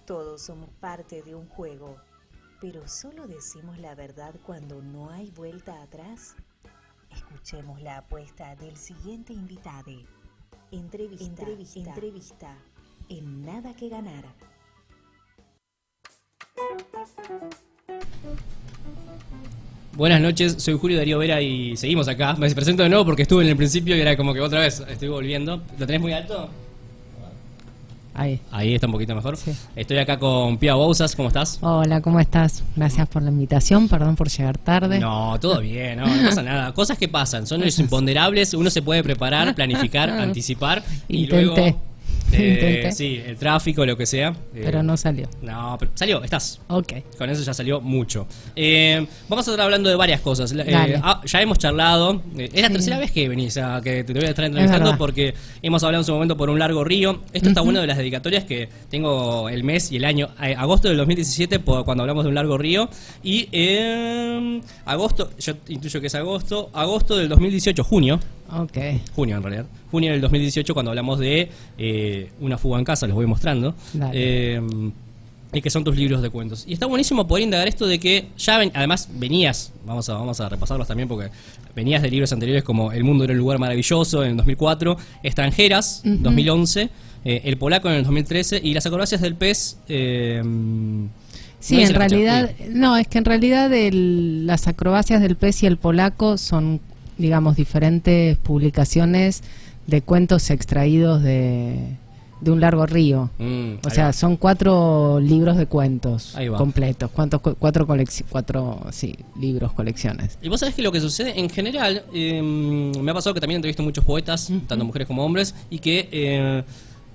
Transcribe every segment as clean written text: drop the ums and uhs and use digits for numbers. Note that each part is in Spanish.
Todos somos parte de un juego, pero solo decimos la verdad cuando no hay vuelta atrás. Escuchemos la apuesta del siguiente invitado. Entrevista. En Nada que Ganar. Buenas noches, soy Julio Darío Vera y seguimos acá. Me presento de nuevo porque estuve en el principio y era como que otra vez estoy volviendo. ¿Lo tenés muy alto? Ahí está un poquito mejor. Sí. Estoy acá con Pia Bouzas, ¿cómo estás? Hola, ¿cómo estás? Gracias por la invitación, perdón por llegar tarde. No, todo bien, no pasa nada. Cosas que pasan, son los imponderables, uno se puede preparar, planificar, anticipar y luego... Intenté. Sí, el tráfico, lo que sea. Pero no salió. No, pero salió, estás. Ok. Con eso ya salió mucho. Vamos a estar hablando de varias cosas. Ya hemos charlado. Es la tercera vez que venís, que te voy a estar entrevistando porque hemos hablado en su momento por un largo río. Esto está bueno de las dedicatorias que tengo el mes y el año. Agosto del 2017, cuando hablamos de un largo río. Y agosto, yo intuyo que es agosto. Agosto del 2018, junio. Ok. Junio en realidad. Junio del 2018 cuando hablamos de Una fuga en casa, los voy mostrando. Y que son tus libros de cuentos. Y está buenísimo poder indagar esto de que ya además venías, vamos a repasarlos también porque venías de libros anteriores como El mundo era un lugar maravilloso en el 2004, Extranjeras, 2011, El polaco en el 2013 y Las acrobacias del pez. Sí, no en realidad, no, es que en realidad Las acrobacias del pez y El polaco son, digamos, diferentes publicaciones de cuentos extraídos de un largo río. O sea, son 4 libros de cuentos completos. Cuatro libros, colecciones. Y vos sabés que lo que sucede en general, me ha pasado que también entrevisto muchos poetas, tanto mujeres como hombres, y que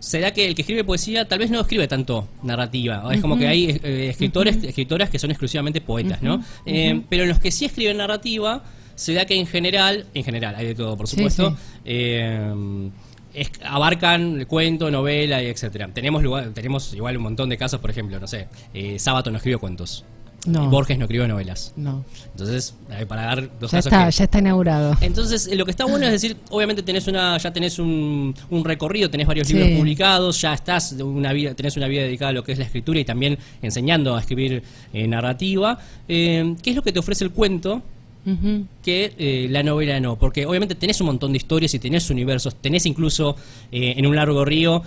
será que el que escribe poesía tal vez no escribe tanto narrativa. Es como que hay escritoras que son exclusivamente poetas, ¿no? Pero en los que sí escriben narrativa, se da que en general hay de todo, por supuesto, abarcan cuento, novela, y etcétera. Tenemos igual un montón de casos, por ejemplo, no sé, Sábato no escribió cuentos. No. Borges no escribió novelas. No. Entonces, para dar dos casos ya está inaugurado. Entonces, lo que está bueno es decir, obviamente ya tenés un recorrido, tenés varios libros publicados, ya tenés una vida dedicada a lo que es la escritura y también enseñando a escribir narrativa. ¿Qué es lo que te ofrece el cuento? Que la novela no, porque obviamente tenés un montón de historias y tenés universos, tenés incluso en Un largo río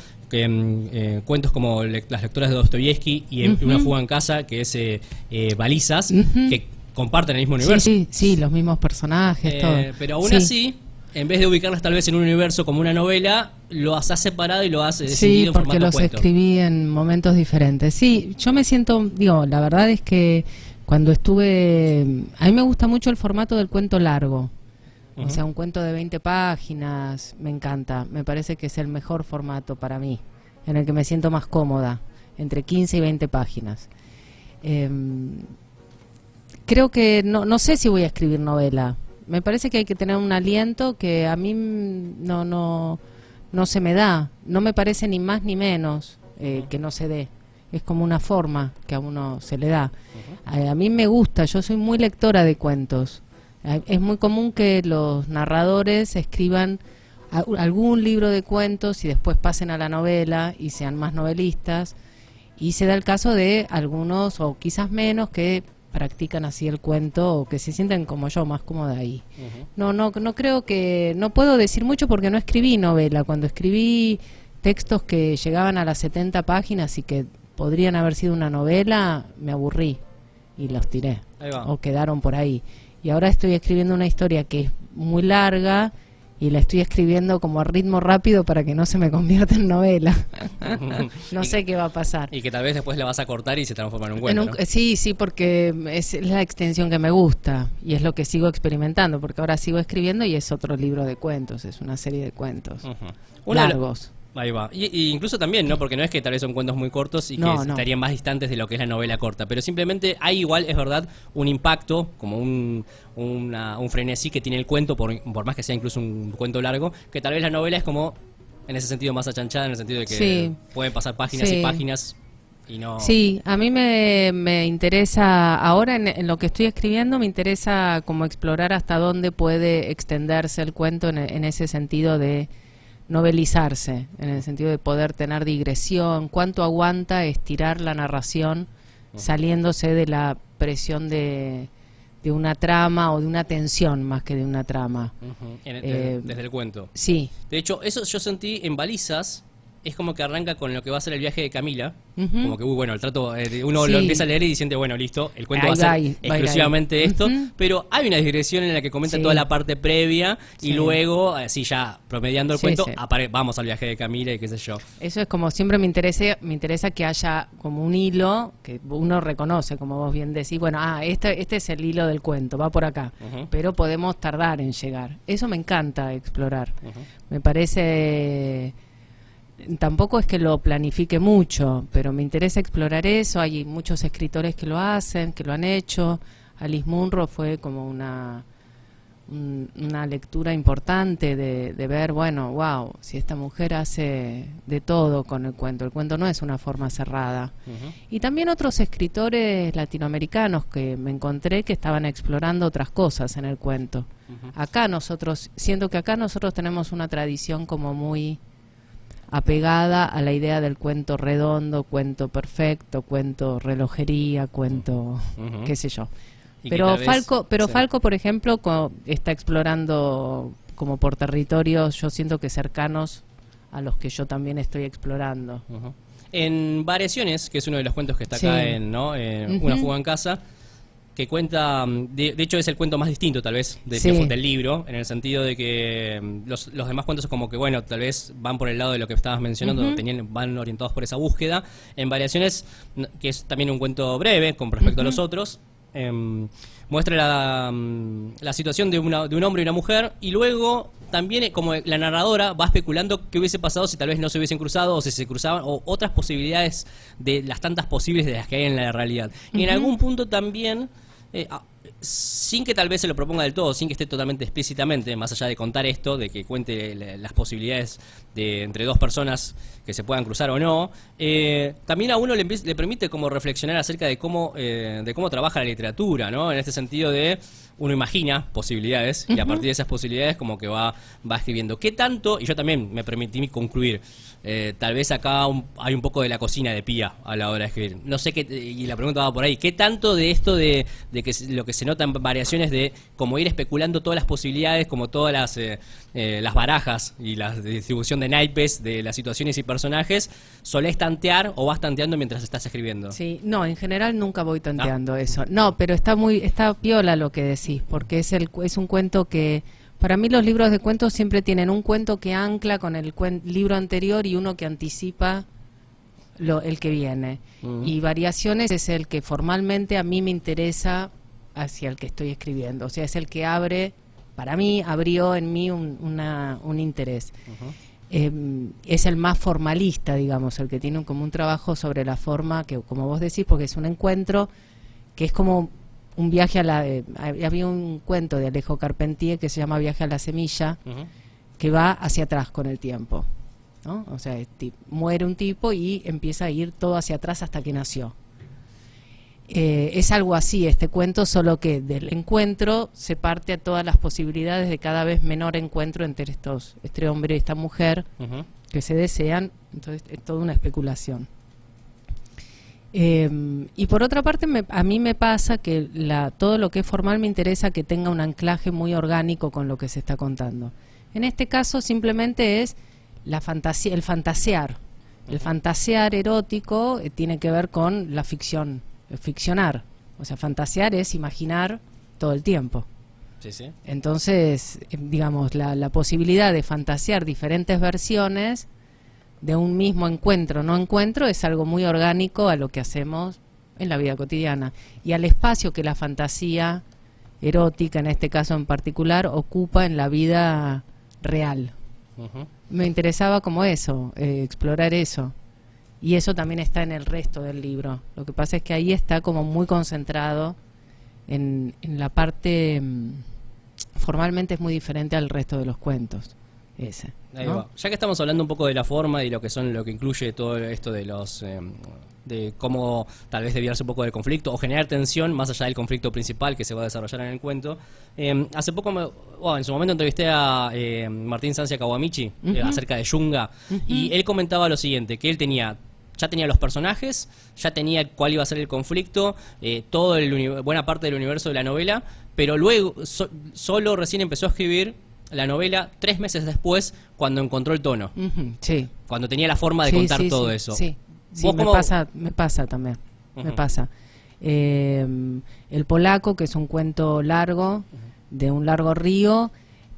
cuentos como Las lecturas de Dostoyevsky y Una fuga en casa, que es Balizas, que comparten el mismo universo. Sí, los mismos personajes, todo. Pero aún así, en vez de ubicarlas tal vez en un universo como una novela, lo has separado y lo has decidido en formato porque los cuento. Escribí en momentos diferentes. Sí, yo me siento, la verdad es que cuando a mí me gusta mucho el formato del cuento largo. O sea, un cuento de 20 páginas, me encanta. Me parece que es el mejor formato para mí, en el que me siento más cómoda, entre 15 y 20 páginas. Creo que no sé si voy a escribir novela. Me parece que hay que tener un aliento que a mí no se me da. No me parece ni más ni menos que no se dé. Es como una forma que a uno se le da. A mí me gusta, yo soy muy lectora de cuentos. Es muy común que los narradores escriban algún libro de cuentos y después pasen a la novela y sean más novelistas. Y se da el caso de algunos, o quizás menos, que practican así el cuento o que se sienten como yo, más cómoda ahí. No creo que... No puedo decir mucho porque no escribí novela. Cuando escribí textos que llegaban a las 70 páginas y que podrían haber sido una novela, me aburrí y los tiré o quedaron por ahí. Y ahora estoy escribiendo una historia que es muy larga y la estoy escribiendo como a ritmo rápido para que no se me convierta en novela. No sé qué va a pasar. Y que tal vez después la vas a cortar y se transforma en un cuento, ¿no? Sí, porque es la extensión que me gusta y es lo que sigo experimentando, porque ahora sigo escribiendo y es otro libro de cuentos, es una serie de cuentos largos. Ahí va. Y incluso también, ¿no? Porque no es que tal vez son cuentos muy cortos y que estarían más distantes de lo que es la novela corta, pero simplemente hay igual, es verdad, un impacto, como un frenesí que tiene el cuento, por más que sea incluso un cuento largo, que tal vez la novela es como, en ese sentido, más achanchada, en el sentido de que pueden pasar páginas y páginas y no... Sí, a mí me interesa, ahora en lo que estoy escribiendo, me interesa como explorar hasta dónde puede extenderse el cuento en ese sentido de novelizarse, en el sentido de poder tener digresión, cuánto aguanta estirar la narración saliéndose de la presión de una trama o de una tensión más que de una trama. Desde el cuento. Sí. De hecho, eso yo sentí en Balizas. Es como que arranca con lo que va a ser el viaje de Camila. Como que, bueno, el trato, uno lo empieza a leer y dice, bueno, listo, el cuento va a ser exclusivamente esto. Pero hay una digresión en la que comenta toda la parte previa y luego, así ya promediando el cuento, vamos al viaje de Camila y qué sé yo. Eso es como siempre me interesa que haya como un hilo que uno reconoce, como vos bien decís, bueno, este es el hilo del cuento, va por acá. Pero podemos tardar en llegar. Eso me encanta explorar. Me parece... Tampoco es que lo planifique mucho, pero me interesa explorar eso. Hay muchos escritores que lo hacen, que lo han hecho. Alice Munro fue como una lectura importante de ver, bueno, wow, si esta mujer hace de todo con el cuento no es una forma cerrada. Y también otros escritores latinoamericanos que me encontré que estaban explorando otras cosas en el cuento. Siento que acá nosotros tenemos una tradición como muy apegada a la idea del cuento redondo, cuento perfecto, cuento relojería, cuento qué sé yo. Pero Falco, por ejemplo, está explorando como por territorios, yo siento que cercanos a los que yo también estoy explorando. En Variaciones, que es uno de los cuentos que está acá en Una fuga en casa, que cuenta, de hecho es el cuento más distinto tal vez del libro, en el sentido de que los demás cuentos como que, bueno, tal vez van por el lado de lo que estabas mencionando, van orientados por esa búsqueda. En Variaciones, que es también un cuento breve con respecto a los otros, muestra la situación de un hombre y una mujer, y luego también como la narradora va especulando qué hubiese pasado si tal vez no se hubiesen cruzado, o si se cruzaban, o otras posibilidades de las tantas posibles de las que hay en la realidad. Y en algún punto también, sin que tal vez se lo proponga del todo, sin que esté totalmente explícitamente, más allá de contar esto, de que cuente las posibilidades de entre dos personas que se puedan cruzar o no, también a uno le permite como reflexionar acerca de cómo trabaja la literatura, ¿no? En este sentido de uno imagina posibilidades y a partir de esas posibilidades como que va escribiendo. ¿Qué tanto? Y yo también me permití concluir, tal vez acá hay un poco de la cocina de Pía a la hora de escribir. No sé qué, y la pregunta va por ahí, ¿qué tanto de esto de que lo que se nota en Variaciones de como ir especulando todas las posibilidades, como todas las barajas y la distribución de naipes de las situaciones y personajes, solés tantear o vas tanteando mientras estás escribiendo? Sí, no, en general nunca voy tanteando eso. No, pero está piola lo que decís, porque es un cuento que, para mí los libros de cuentos siempre tienen un cuento que ancla con el libro anterior y uno que anticipa el que viene. Y Variaciones es el que formalmente a mí me interesa hacia el que estoy escribiendo. O sea, es el que abrió en mí un interés. Es el más formalista, digamos, el que tiene como un trabajo sobre la forma, que como vos decís, porque es un encuentro que es como un viaje había un cuento de Alejo Carpentier que se llama Viaje a la semilla, que va hacia atrás con el tiempo, ¿no? O sea, muere un tipo y empieza a ir todo hacia atrás hasta que nació. Es algo así este cuento, solo que del encuentro se parte a todas las posibilidades de cada vez menor encuentro entre este hombre y esta mujer que se desean. Entonces es toda una especulación. Y por otra parte a mí me pasa que todo lo que es formal me interesa que tenga un anclaje muy orgánico con lo que se está contando. En este caso simplemente es la fantasía, el fantasear. El fantasear erótico tiene que ver con la ficción. Ficcionar, o sea, fantasear es imaginar todo el tiempo. Sí. Entonces, digamos, la posibilidad de fantasear diferentes versiones de un mismo encuentro es algo muy orgánico a lo que hacemos en la vida cotidiana y al espacio que la fantasía erótica, en este caso en particular, ocupa en la vida real. Me interesaba como eso, explorar eso. Y eso también está en el resto del libro. Lo que pasa es que ahí está como muy concentrado en la parte... formalmente es muy diferente al resto de los cuentos. Ahí va. Ya que estamos hablando un poco de la forma y lo que incluye todo esto de de cómo tal vez desviarse un poco del conflicto o generar tensión más allá del conflicto principal que se va a desarrollar en el cuento. Hace poco, en su momento entrevisté a Martín Sancia Kawamichi acerca de Yunga, y él comentaba lo siguiente, que él ya tenía los personajes, ya tenía cuál iba a ser el conflicto, buena parte del universo de la novela, pero luego solo recién empezó a escribir la novela 3 meses después, cuando encontró el tono. Sí. Cuando tenía la forma de contar todo eso. Sí, me pasa también. Me pasa. El Polaco, que es un cuento largo, de un largo río,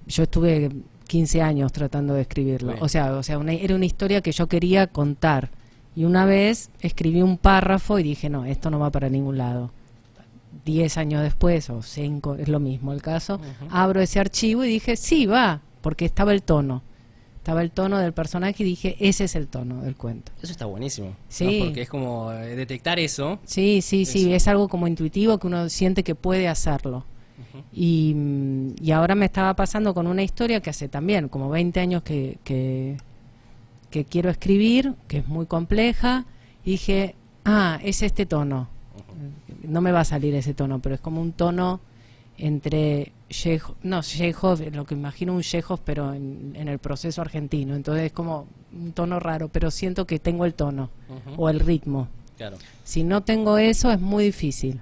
yo estuve 15 años tratando de escribirlo. O sea, era una historia que yo quería contar. Y una vez escribí un párrafo y dije, no, esto no va para ningún lado. 10 años después, o 5, es lo mismo el caso, abro ese archivo y dije, sí, va, porque estaba el tono. Estaba el tono del personaje y dije, ese es el tono del cuento. Eso está buenísimo. Sí. ¿No? Porque es como detectar eso. Sí, es algo como intuitivo que uno siente que puede hacerlo. Y ahora me estaba pasando con una historia que hace también como 20 años que quiero escribir, que es muy compleja, y dije, es este tono. No me va a salir ese tono, pero es como un tono entre Chekhov, lo que imagino un Chekhov, pero en el proceso argentino. Entonces es como un tono raro, pero siento que tengo el tono o el ritmo. Claro. Si no tengo eso es muy difícil.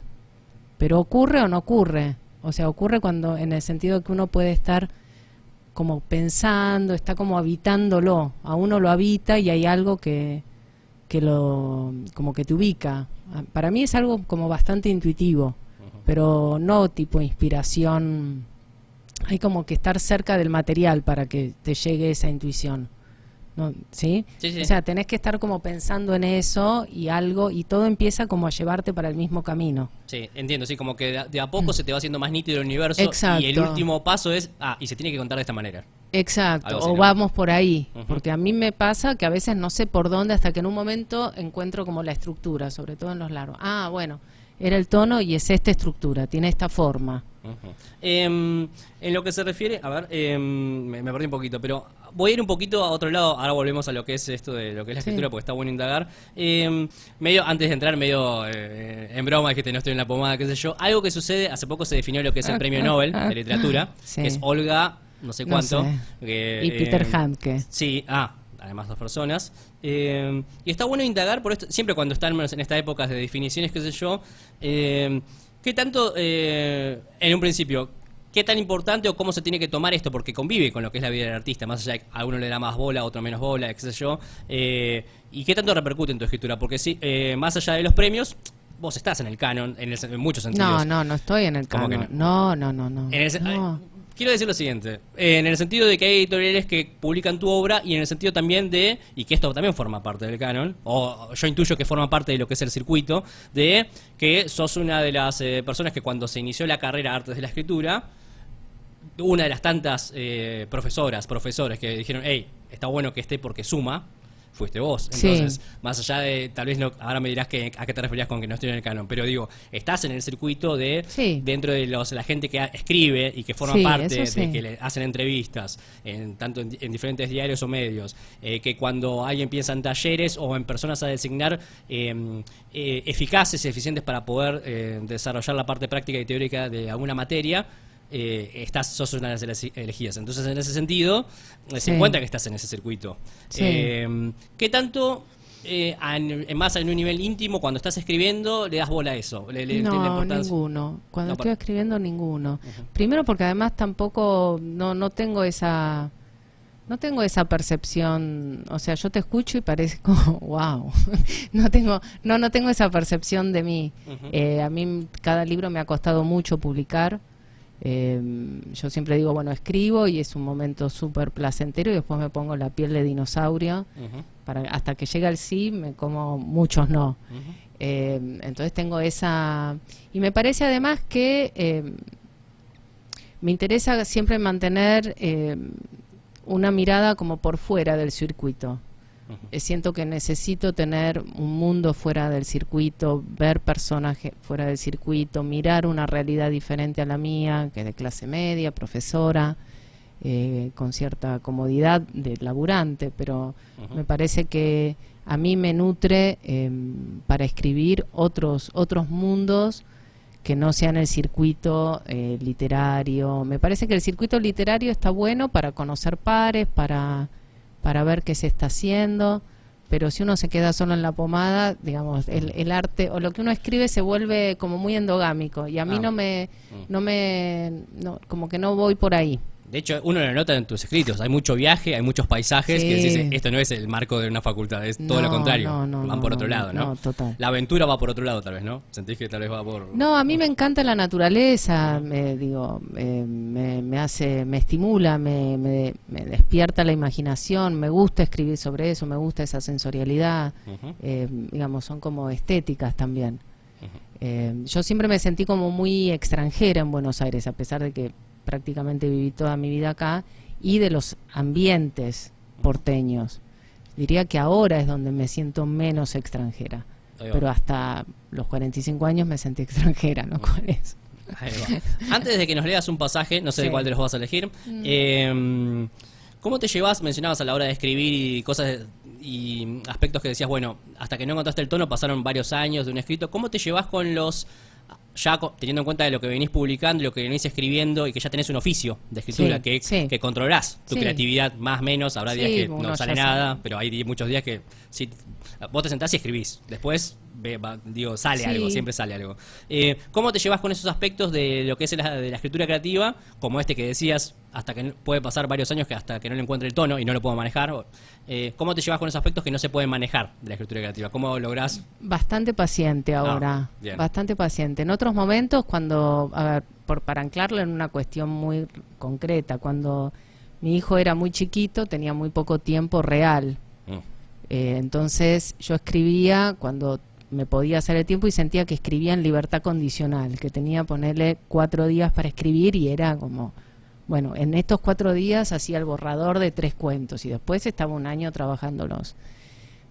Pero ¿ocurre o no ocurre? O sea, ocurre cuando, en el sentido que uno puede estar como pensando, está como habitándolo. A uno lo habita y hay algo que como que te ubica. Para mí es algo como bastante intuitivo, pero no tipo inspiración. Hay como que estar cerca del material para que te llegue esa intuición, ¿no? ¿Sí? Sí. O sea, tenés que estar como pensando en eso y algo, y todo empieza como a llevarte para el mismo camino. Sí, entiendo, sí, como que de a poco se te va haciendo más nítido el universo. Exacto. Y el último paso es, y se tiene que contar de esta manera. Exacto, así, o ¿no? vamos por ahí, porque a mí me pasa que a veces no sé por dónde, hasta que en un momento encuentro como la estructura, sobre todo en los largos. Bueno, era el tono y es esta estructura, tiene esta forma. En lo que se refiere, a ver, me perdí un poquito, pero voy a ir un poquito a otro lado. Ahora volvemos a lo que es esto de lo que es la escritura, porque está bueno indagar. Medio antes de entrar, en broma, dijiste no estoy en la pomada, qué sé yo. Algo que sucede, hace poco se definió lo que es el premio Nobel de literatura, que es Olga, no sé cuánto. No sé. Y Peter Handke. Sí, además 2 personas. Y está bueno indagar por esto, siempre cuando estamos en estas épocas de definiciones, qué sé yo. ¿Qué tanto, en un principio, qué tan importante o cómo se tiene que tomar esto? Porque convive con lo que es la vida del artista, más allá de que a uno le da más bola, a otro menos bola, qué sé yo. ¿Y qué tanto repercute en tu escritura? Porque sí, más allá de los premios, vos estás en el canon, en muchos sentidos. No estoy en el canon. No. Quiero decir lo siguiente, en el sentido de que hay editoriales que publican tu obra, y en el sentido también de, y que esto también forma parte del canon, o yo intuyo que forma parte de lo que es el circuito, de que sos una de las personas que cuando se inició la carrera Artes de la Escritura, una de las tantas profesores que dijeron, está bueno que esté porque suma, fuiste vos. Entonces, más allá de, tal vez no, ahora me dirás a qué te referías con que no estoy en el canon, pero digo, estás en el circuito de dentro de la gente que escribe y que forma parte de que le hacen entrevistas, tanto en diferentes diarios o medios, que cuando alguien piensa en talleres o en personas a designar eficaces y eficientes para poder desarrollar la parte práctica y teórica de alguna materia, sos una de las elegidas. Entonces, en ese sentido, se encuentra que estás en ese circuito. ¿Qué tanto, más en un nivel íntimo, cuando estás escribiendo, le das bola a eso? No, ninguno. Cuando estoy escribiendo, ninguno. Primero porque además tampoco no tengo esa... No tengo esa percepción, o sea, yo te escucho y parece como, wow, no tengo esa percepción de mí. A mí cada libro me ha costado mucho publicar. Yo siempre digo, bueno, escribo y es un momento súper placentero y después me pongo la piel de dinosaurio hasta que llega el sí, me como muchos no. Entonces tengo esa... Y me parece además que me interesa siempre mantener una mirada como por fuera del circuito. Siento que necesito tener un mundo fuera del circuito, ver personajes fuera del circuito, mirar una realidad diferente a la mía, que es de clase media, profesora. con cierta comodidad de laburante, pero me parece que a mí me nutre para escribir otros mundos que no sean el circuito literario. Me parece que el circuito literario está bueno para conocer pares, para ver qué se está haciendo, pero si uno se queda solo en la pomada, digamos, el arte o lo que uno escribe se vuelve como muy endogámico, y a mí como que no voy por ahí. De hecho, uno lo nota en tus escritos. Hay mucho viaje, hay muchos paisajes que decís, esto no es el marco de una facultad, es todo lo contrario. Van por otro lado, ¿no? No, total. La aventura va por otro lado, tal vez, ¿no? ¿Sentís que tal vez va por...? No, a mí me encanta la naturaleza, me estimula, me despierta la imaginación, me gusta escribir sobre eso, me gusta esa sensorialidad, digamos, son como estéticas también. Yo siempre me sentí como muy extranjera en Buenos Aires, a pesar de que prácticamente viví toda mi vida acá, y de los ambientes porteños. Diría que ahora es donde me siento menos extranjera, pero hasta los 45 años me sentí extranjera, ¿no? ¿Cuál es? Ahí va. Antes de que nos leas un pasaje, no sé de cuál de los vas a elegir, ¿cómo te llevas? Mencionabas a la hora de escribir y cosas y aspectos que decías, bueno, hasta que no encontraste el tono pasaron varios años de un escrito. ¿Cómo te llevas con los... ya teniendo en cuenta de lo que venís publicando, lo que venís escribiendo y que ya tenés un oficio de escritura que controlás tu creatividad más o menos, habrá días que no sale nada, pero hay muchos días que si vos te sentás y escribís, después sale algo, siempre sale algo. ¿Cómo te llevas con esos aspectos de lo que es de la escritura creativa, como este que decías, hasta que puede pasar varios años que hasta que no le encuentre el tono y no lo puedo manejar? ¿Cómo te llevas con esos aspectos que no se pueden manejar de la escritura creativa? ¿Cómo lográs? Bastante paciente ahora, bastante paciente. En otros momentos, cuando, a ver, para anclarlo en una cuestión muy concreta, cuando mi hijo era muy chiquito, tenía muy poco tiempo real. Entonces yo escribía cuando me podía hacer el tiempo y sentía que escribía en libertad condicional, que tenía, ponerle 4 días para escribir, y era como, bueno, en estos 4 días hacía el borrador de 3 cuentos y después estaba un año trabajándolos.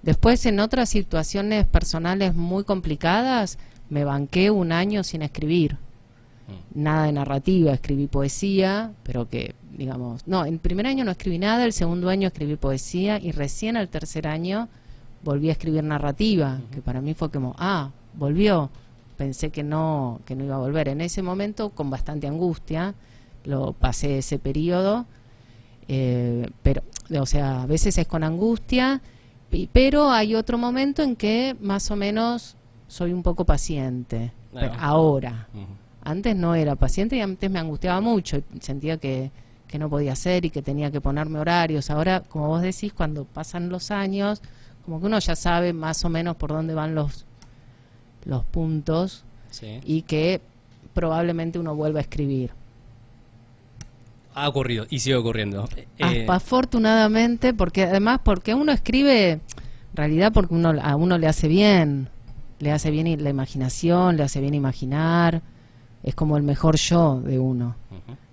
Después, en otras situaciones personales muy complicadas, me banqué un año sin escribir. Nada de narrativa, escribí poesía, pero que, digamos, no, el primer año no escribí nada, el segundo año escribí poesía y recién al tercer año volví a escribir narrativa, que para mí fue como, volvió. Pensé que no iba a volver. En ese momento, con bastante angustia, lo pasé ese periodo, pero, o sea, a veces es con angustia, pero hay otro momento en que más o menos soy un poco paciente. Ahora. Antes no era paciente y antes me angustiaba mucho, sentía que no podía hacer y que tenía que ponerme horarios. Ahora, como vos decís, cuando pasan los años, como que uno ya sabe más o menos por dónde van los puntos, y que probablemente uno vuelva a escribir. Ha ocurrido y sigue ocurriendo. Afortunadamente, porque uno escribe, en realidad porque a uno le hace bien la imaginación, le hace bien imaginar, es como el mejor yo de uno.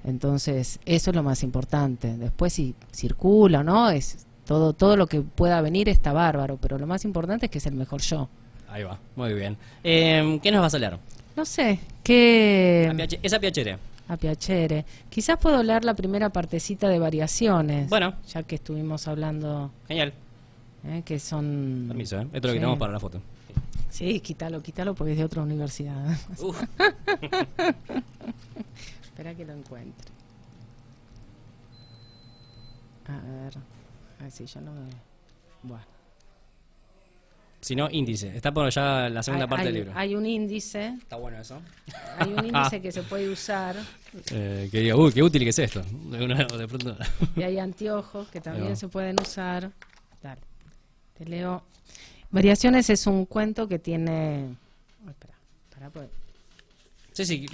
Entonces, eso es lo más importante. Después, si circula o no, es todo lo que pueda venir está bárbaro, pero lo más importante es que es el mejor yo. Ahí va, muy bien. ¿Qué nos vas a leer? No sé, ¿qué...? Esa Piacere. A Piacere. Quizás puedo leer la primera partecita de Variaciones. Bueno. Ya que estuvimos hablando... Genial. Que son... Permiso, Esto lo quitamos para la foto. Sí, quítalo porque es de otra universidad. Espera que lo encuentre. A ver si yo no me... Bueno. Si no, índice. Está por allá la segunda parte del libro. Hay un índice. Está bueno eso. Hay un índice que se puede usar. Que diga, qué útil que es esto. De pronto. Y hay anteojos que también se pueden usar. Dale. Te leo. Variaciones es un cuento que tiene... Espera, pues. Sí,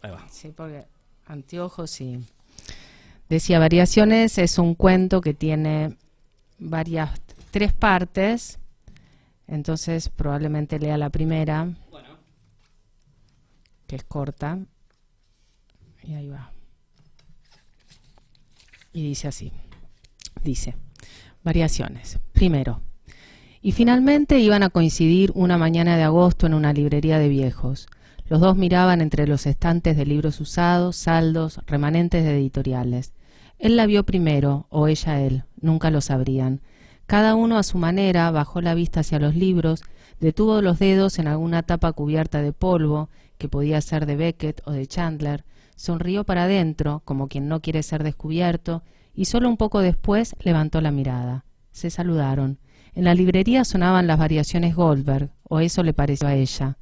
ahí va. Sí, porque anteojos y... Decía, Variaciones es un cuento que tiene 3 partes, entonces probablemente lea la primera, que es corta, y ahí va. Y dice así, Variaciones. Primero. Y finalmente iban a coincidir una mañana de agosto en una librería de viejos. Los dos miraban entre los estantes de libros usados, saldos, remanentes de editoriales. Él la vio primero, o ella a él, nunca lo sabrían. Cada uno a su manera bajó la vista hacia los libros, detuvo los dedos en alguna tapa cubierta de polvo, que podía ser de Beckett o de Chandler, sonrió para adentro, como quien no quiere ser descubierto, y solo un poco después levantó la mirada. Se saludaron. En la librería sonaban las variaciones Goldberg, o eso le pareció a ella.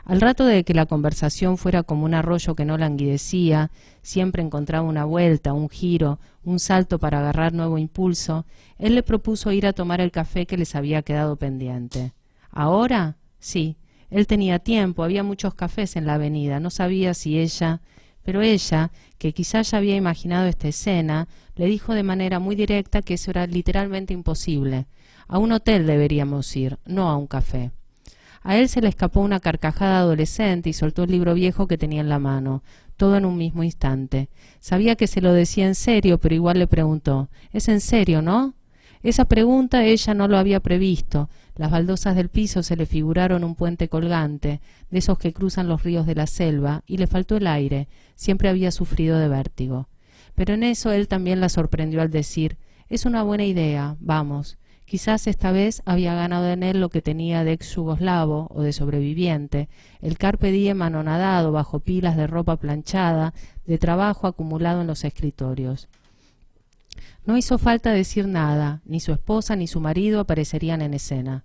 Al rato de que la conversación fuera como un arroyo que no languidecía, siempre encontraba una vuelta, un giro, un salto para agarrar nuevo impulso, él le propuso ir a tomar el café que les había quedado pendiente. ¿Ahora? Sí. Él tenía tiempo, había muchos cafés en la avenida, no sabía si ella... Pero ella, que quizás ya había imaginado esta escena, le dijo de manera muy directa que eso era literalmente imposible. A un hotel deberíamos ir, no a un café. A él se le escapó una carcajada adolescente y soltó el libro viejo que tenía en la mano, todo en un mismo instante. Sabía que se lo decía en serio, pero igual le preguntó, ¿es en serio, no? Esa pregunta ella no lo había previsto. Las baldosas del piso se le figuraron un puente colgante, de esos que cruzan los ríos de la selva, y le faltó el aire. Siempre había sufrido de vértigo. Pero en eso él también la sorprendió al decir, es una buena idea, vamos. Quizás esta vez había ganado en él lo que tenía de ex-yugoslavo o de sobreviviente, el carpe diem anonadado bajo pilas de ropa planchada, de trabajo acumulado en los escritorios. No hizo falta decir nada, ni su esposa ni su marido aparecerían en escena.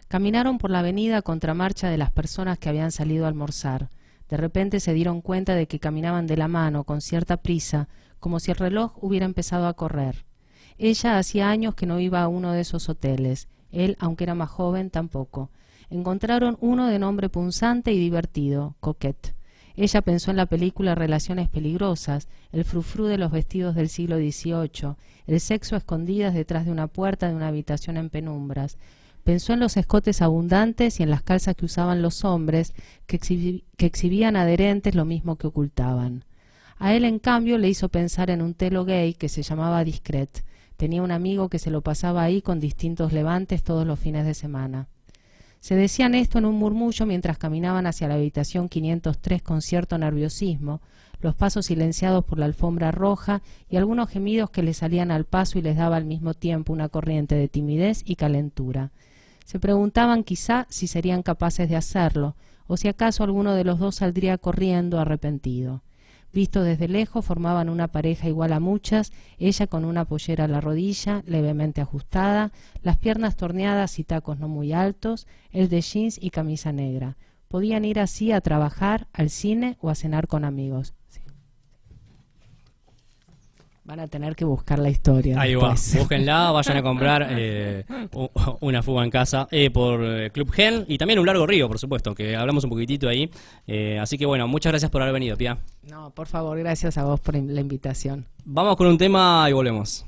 Caminaron por la avenida a contramarcha de las personas que habían salido a almorzar. De repente se dieron cuenta de que caminaban de la mano, con cierta prisa, como si el reloj hubiera empezado a correr. Ella hacía años que no iba a uno de esos hoteles. Él, aunque era más joven, tampoco. Encontraron uno de nombre punzante y divertido, Coquette. Ella pensó en la película Relaciones peligrosas, el frufrú de los vestidos del siglo XVIII, el sexo a escondidas detrás de una puerta de una habitación en penumbras. Pensó en los escotes abundantes y en las calzas que usaban los hombres, que exhibían adherentes lo mismo que ocultaban. A él, en cambio, le hizo pensar en un telo gay que se llamaba Discret. Tenía un amigo que se lo pasaba ahí con distintos levantes todos los fines de semana. Se decían esto en un murmullo mientras caminaban hacia la habitación 503 con cierto nerviosismo, los pasos silenciados por la alfombra roja y algunos gemidos que les salían al paso y les daba al mismo tiempo una corriente de timidez y calentura. Se preguntaban quizá si serían capaces de hacerlo, o si acaso alguno de los dos saldría corriendo arrepentido. Visto desde lejos formaban una pareja igual a muchas, ella con una pollera a la rodilla, levemente ajustada, las piernas torneadas y tacos no muy altos, él de jeans y camisa negra. Podían ir así a trabajar, al cine o a cenar con amigos. Sí. Van a tener que buscar la historia. Ahí después. va, búsquenla, vayan a comprar Una fuga en casa por Club Gen y también Un largo río, por supuesto, que hablamos un poquitito ahí. Así que bueno, muchas gracias por haber venido, Pia. No, por favor, gracias a vos por la invitación. Vamos con un tema y volvemos.